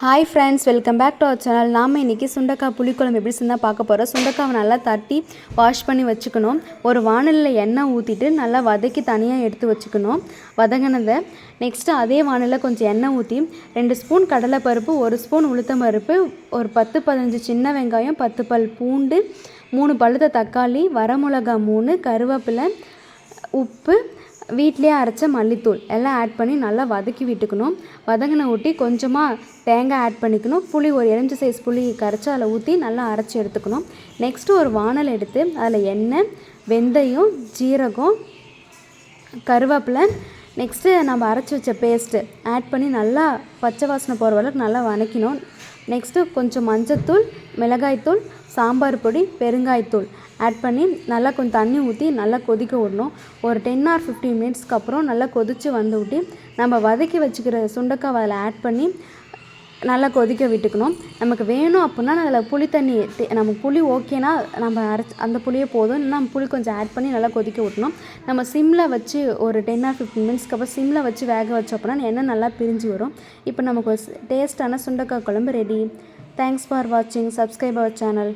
Hi friends, welcome back to our channel. நாம் இன்றைக்கி சுண்டக்காய் புளிக்குழம்பு எப்படி செஞ்சால் பார்க்க போகிறோம். சுண்டக்காவை நல்லா தட்டி வாஷ் பண்ணி வச்சுக்கணும். ஒரு வாணலியில் எண்ணெய் ஊற்றிட்டு நல்லா வதக்கி தனியாக எடுத்து வச்சுக்கணும் வதங்கினதை. நெக்ஸ்ட்டு அதே வாணலியில் கொஞ்சம் எண்ணெய் ஊற்றி 2 ஸ்பூன் கடலைப்பருப்பு, 1 ஸ்பூன் உளுத்தம் பருப்பு, ஒரு 10-15 சின்ன வெங்காயம், 10 பல் பூண்டு, 3 பழுத்த தக்காளி, வரமிளகா 3, கருவேப்பிலை, உப்பு, வீட்டிலே அரைச்ச மல்லித்தூள் எல்லாம் ஆட் பண்ணி நல்லா வதக்கி விட்டுக்கணும். வதங்கின ஊற்றி கொஞ்சமாக தேங்காய் ஆட் பண்ணிக்கணும். புளி ஒரு எலுமிச்சை சைஸ் புளி கரைச்சி அதில் ஊற்றி நல்லா அரைச்சி எடுத்துக்கணும். நெக்ஸ்ட்டு ஒரு வாணல் எடுத்து அதில் எண்ணெய், வெந்தயம், ஜீரகம், கருவேப்பிலை, நெக்ஸ்ட்டு நம்ம அரைச்சி வச்ச பேஸ்ட்டு ஆட் பண்ணி நல்லா பச்சை வாசனை போகிற அளவுக்கு நல்லா வதக்கணும். நெக்ஸ்ட்டு கொஞ்சம் மஞ்சத்தூள், மிளகாய்த்தூள், சாம்பார் பொடி, பெருங்காயத்தூள் ஆட் பண்ணி நல்லா கொஞ்சம் தண்ணி ஊற்றி நல்லா கொதிக்க விடணும். ஒரு 10 or 15 மினிட்ஸ்க்கு அப்புறம் நல்லா கொதித்து வந்து விட்டு நம்ம வதக்கி வச்சுக்கிற சுண்டக்காய் அதில் ஆட் பண்ணி நல்லா கொதிக்க விட்டுக்கணும். நமக்கு வேணும் அப்படின்னா அதில் புளி தண்ணி நமக்கு புளி ஓகேனா நம்ம அந்த புளியே போதும். இல்லைனா நம்ம புளி கொஞ்சம் ஆட் பண்ணி நல்லா கொதிக்க விட்டணும். நம்ம சிம்மில் வச்சு ஒரு 10 or 15 மினிட்ஸ்க்கு அப்புறம் சிம்மில் வச்சு வேக வச்சோம் அப்படின்னா எண்ணெய் நல்லா பிரிஞ்சு வரும். இப்போ நமக்கு டேஸ்டான சுண்டக்காய் குழம்பு ரெடி. தேங்க்ஸ் ஃபார் வாட்சிங். Subscribe our channel.